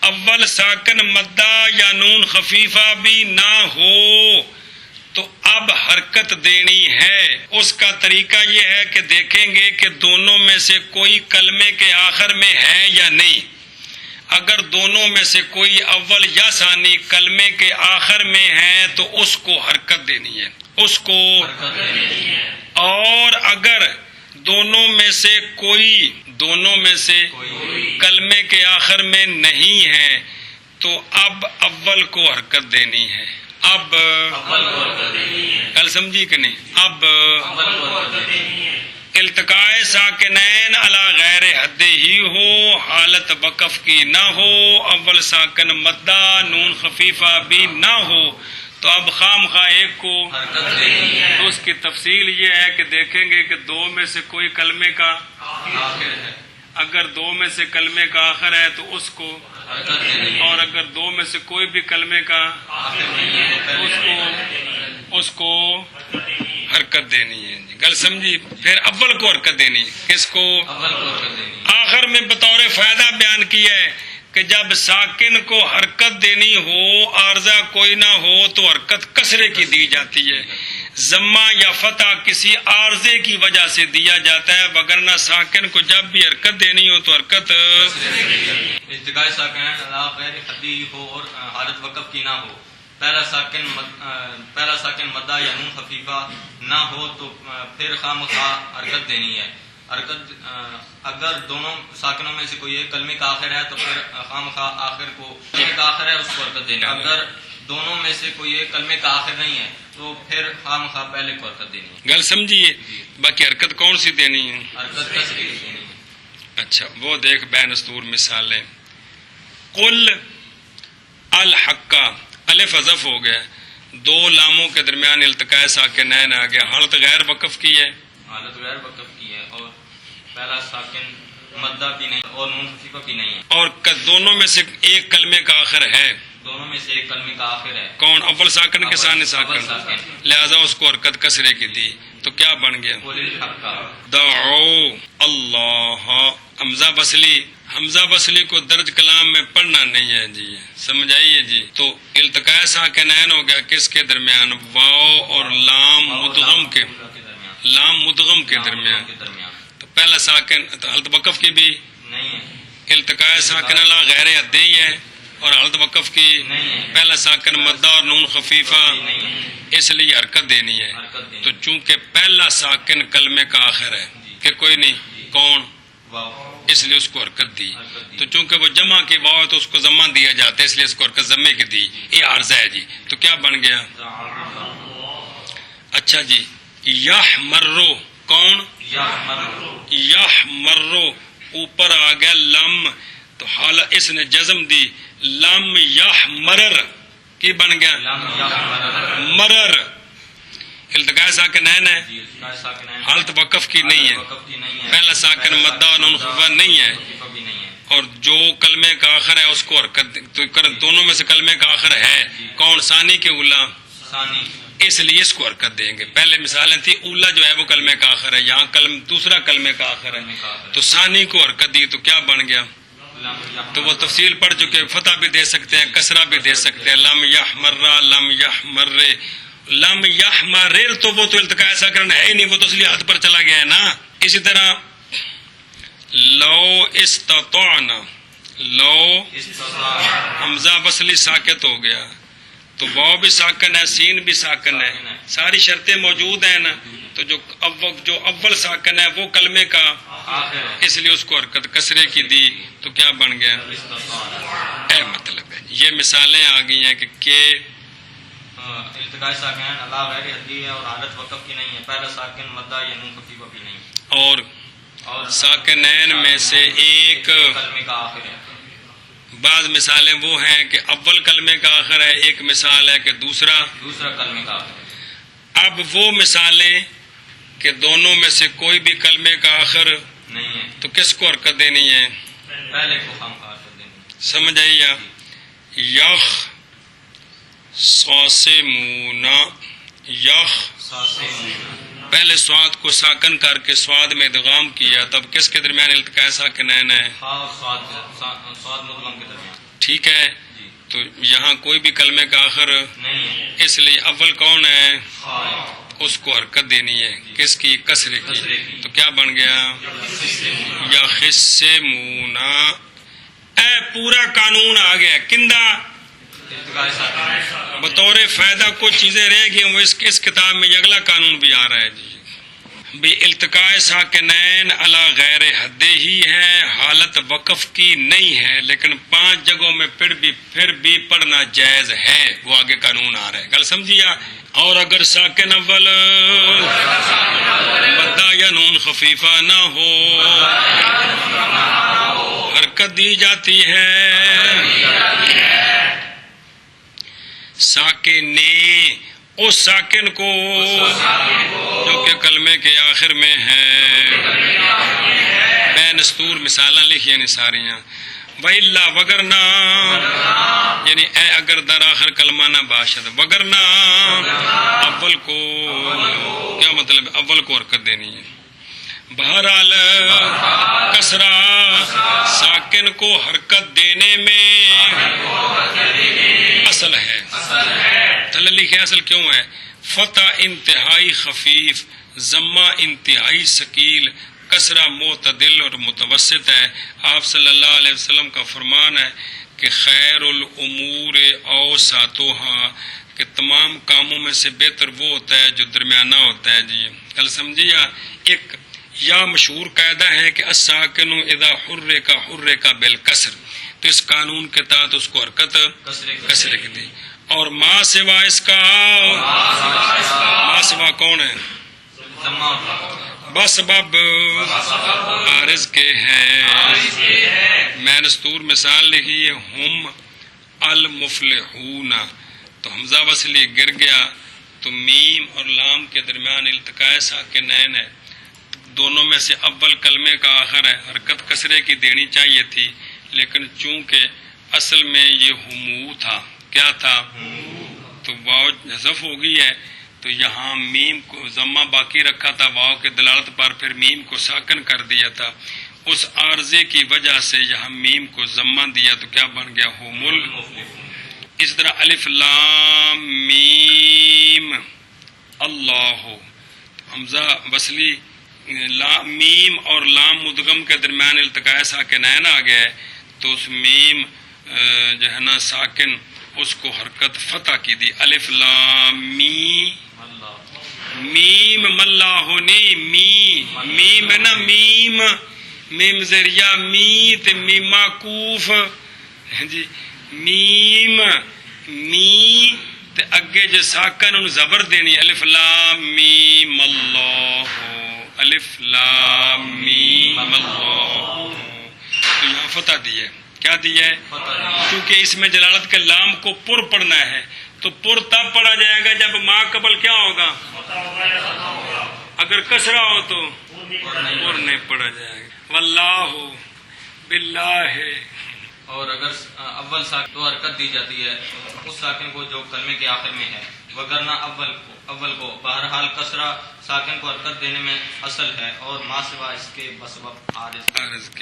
اول ساکن مدہ یا نون خفیفہ بھی نہ ہو، تو اب حرکت دینی ہے۔ اس کا طریقہ یہ ہے کہ دیکھیں گے کہ دونوں میں سے کوئی کلمے کے آخر میں ہے یا نہیں۔ اگر دونوں میں سے کوئی اول یا ثانی کلمے کے آخر میں ہے تو اس کو حرکت دینی ہے، اس کو۔ اور اگر دونوں میں سے کوئی کلمے کے آخر میں نہیں ہے تو اب اول کو حرکت دینی ہے۔ اب کل سمجھی کہ نہیں؟ اب التقاء ساکنین علی غیر حد ہی ہو، حالت وقف کی نہ ہو، اول ساکن مدہ نون خفیفہ بھی نہ ہو، تو اب خام خواہ ایک کو۔ تو اس کی تفصیل یہ ہے کہ دیکھیں گے کہ دو میں سے کوئی کلمے کا اگر دو میں سے کلمے کا آخر ہے تو اس کو، اور اگر دو میں سے کوئی بھی کلمے کا اس کو حرکت دینی ہے۔ گل سمجھی؟ پھر اول کو حرکت دینی، کس کو؟ آخر میں بطور فائدہ بیان کیا ہے کہ جب ساکن کو حرکت دینی ہو، عارضہ کوئی نہ ہو، تو حرکت کسرے کی دی جاتی ہے۔ ضمہ یا فتح کسی عارضے کی وجہ سے دیا جاتا ہے، وگرنہ ساکن کو جب بھی حرکت دینی ہو تو حرکت۔ التقاء ساکنین علی غیر حد ہی ہو اور حالت وقف کی نہ ہو، پہلا ساکن مدہ یا نون خفیفہ نہ ہو تو پھر خواہ حرکت دینی ہے۔ حرکت اگر دونوں ساکنوں میں سے کوئی ایک کلمے کا آخر ہے تو پھر خواہ آخر کو کلمے کا آخر ہے اس کو حرکت دینی ہے۔ اگر دونوں میں سے کوئی ایک کلمے کا آخر نہیں ہے تو پھر خواہ پہلے کو حرکت دینی ہے۔ گل سمجھیے؟ باقی حرکت کون سی دینی ہے؟ حرکت کسری دینی ہے۔ اچھا وہ دیکھ بین استور مثالیں۔ قل الحق، الف حذف ہو گیا، دو لاموں کے درمیان التقاء ساکنین آ گیا، حالت غیر وقف کی ہے، حالت غیر وقف کی ہے، اور پہلا ساکن مدہ بھی نہیں اور نون خفیفہ بھی نہیں ہے، اور دونوں میں سے ایک کلمے کا آخر ہے، دونوں میں سے ایک کلمے کا آخر ہے، کون؟ اول ساکن کے ثانی ساکن، لہذا اس کو حرکت کسرے کی دی، تو کیا بن گیا؟ قل الحق۔ دعو اللہ، حمزہ بسلی کو درج کلام میں پڑھنا نہیں ہے جی، سمجھائیے جی۔ تو التقاء ساکنین ہو گیا کس کے درمیان؟ واو اور لام مدغم کے درمیان، تو پہلا ساکن حالت وقف کی بھی نہیں ہے، التقاء ساکن علی غیر حد ہی ہے، اور حالت وقف کی پہلا ساکن مدہ اور نون خفیفہ، اس لیے حرکت دینی ہے۔ تو چونکہ پہلا ساکن کلمے کا آخر ہے کہ کوئی نہیں، کون؟ اس لیے اس کو حرکت دی۔ تو چونکہ وہ جمع کے واو تو اس کو ضمہ دیا جاتا ہے، اس لیے اس کو حرکت ضمے کی دی، یہ عارضہ ہے جی۔ تو کیا بن گیا؟ اچھا جی، یحمرو، کون؟ یحمرو، اوپر آ گیا لم، تو حالت اس نے جزم دی، لم یحمرر، کی بن گیا؟ مرر، التقاء ساکنین ہے، حالت وقف کی نہیں ہے، پہلا ساکن مدہ اور نون خفیفہ نہیں ہے، اور جو کلمے کا آخر ہے اس کو حرکت، دونوں میں سے کلمے کا آخر ہے، کون؟ ثانی کے اولا، اس لیے اس کو حرکت دیں گے۔ پہلے مثالیں تھی اولا جو ہے وہ کلمے کا آخر ہے، یہاں دوسرا کلمے کا آخر ہے، تو ثانی کو حرکت دی، تو کیا بن گیا؟ تو وہ تفصیل پڑھ چکے، فتح بھی دے سکتے ہیں، کسرہ بھی دے سکتے ہیں، لم یحمرہ، لم یحمرے، لم یحمرر، تو وہ تو التقاء ساکنین ہے ہی نہیں، وہ تو اس لیے حد پر چلا گیا ہے نا۔ اسی طرح لو استطعنا، لو حمزہ بسلی ساکت ہو گیا، تو واو بھی ساکن ہے، سین بھی ساکن ہے، ساری شرطیں موجود ہیں نا، تو جو اول ساکن ہے وہ کلمے کا، اس لیے اس کو حرکت کسرے کی دی، تو کیا بن گیا؟ اے مطلب ہے یہ مثالیں آ گئی ہیں کہ التقاء ساکنین علی غیر حد ہی ہے اور حالت وقف کی نہیں ہے، پہلا ساکن مدہ یا نون خفیفہ بھی نہیں ہے، اور ساکنین میں سے ایک کلمے کا آخر ہے۔ بعض مثالیں وہ ہیں کہ اول کلمے کا آخر ہے، ایک مثال ہے کہ دوسرا کلمے کا آخر ہے۔ اب وہ مثالیں کہ دونوں میں سے کوئی بھی کلمے کا آخر نہیں ہے تو کس کو حرکت دینی ہے؟ پہلے کو خواہ حرکت دینی، سمجھ آئیے؟ یخ صاسمون، یخ پہلے سواد کو ساکن کر کے سواد میں ادغام کیا، تب کس کے درمیان التقاء ساکنین ہے؟ سواد مدغم کے درمیان. ٹھیک ہے. تو یہاں کوئی بھی کلمے کا آخر نہیں، اس لیے اول کون ہے؟ خاء. اس کو حرکت دینی ہے. کس کی؟ کسرے کی. تو کیا بن گیا؟ یا خصمونا. اے پورا قانون آ گیا. کندہ بطور فائدہ کچھ چیزیں رہ گئی، وہ اس کتاب میں یہ اگلا قانون بھی آ رہا ہے جی. بھی التقاء ساکنین علی غیر حد ہی ہے، حالت وقف کی نہیں ہے، لیکن 5 جگہوں میں پھر بھی پڑھنا جائز ہے. وہ آگے قانون آ رہا ہے. گل سمجھیا؟ اور اگر ساکن اول مدہ یا نون خفیفہ نہ ہو، حرکت دی جاتی ہے ساکنے، اس ساکن کو جو کہ کلمے کے آخر میں ہے. بے نستور مثالاں لکھی یعنی ساریاں. وَإِلَّا وگرنہ یعنی اے اگر در آخر کلمہ نہ باشد، وگرنہ اول کو کیا مطلب؟ اول کو حرکت دینی ہے. بہرحال کسرہ ساکن کو حرکت دینے میں اصل ہے. تھلے لکھے اصل کیوں ہے؟ فتح انتہائی خفیف، ضمہ انتہائی ثقیل، کسرہ معتدل اور متوسط ہے. آپ صلی اللہ علیہ وسلم کا فرمان ہے کہ خیر الامور اوسطھا، کہ تمام کاموں میں سے بہتر وہ ہوتا ہے جو درمیانہ ہوتا ہے. جی کل سمجھیا؟ ایک یا مشہور قاعدہ ہے کہ الساکن اذا حرک بالکسر، تو اس قانون کے تحت اس کو حرکت کسرے کی دی. اور ما سوا اس کا، ما سوا کون ہے؟ بس بب عارض کے ہے. میں نستور مثال لکھی ہے ہم المفلحون، تو حمزہ وصلی گر گیا تو میم اور لام کے درمیان التقاء ساکنین ہے. دونوں میں سے اول کلمے کا آخر ہے، حرکت کسرے کی دینی چاہیے تھی، لیکن چونکہ اصل میں یہ ہمو تھا، کیا تھا؟ تو واو حذف ہو گئی ہے، تو یہاں میم کو ضمہ باقی رکھا تھا، واو کے دلالت پر پھر میم کو ساکن کر دیا تھا. اس عارضے کی وجہ سے یہاں میم کو ضمہ دیا تو کیا بن گیا؟ ہومل. اس طرح الف لام میم اللہ، حمزہ وصلی میم اور لام مدغم کے درمیان التقاء ساکنین آ گئے، تو اس میم جو ہے نا ساکن، اس کو حرکت فتح کی دی. الف لام میم ملا ہونی میم ہے نا، میم ذریعہ می تے میما کوف جی، میم می تے اگے جو ساکن ان زبر دینی. الف لام میم اللہ، الف لام میم اللہ. تو یہاں فتح دی ہے. کیا دی ہے؟ کیونکہ اس میں جلالت کے لام کو پر پڑھنا ہے، تو پر تب پڑھا جائے گا جب ما قبل کیا ہوگا؟ اگر کسرہ ہو تو پر نہیں پڑھا جائے گا. واللہ باللہ. اور اگر اول ساکن تو حرکت دی جاتی ہے اس ساکن کو جو کلمے کے آخر میں ہے، وگرنہ اول کو بہرحال کسرہ ساکن کو حرکت دینے میں اصل ہے، اور ما سوا اس کے بسبب عارض کے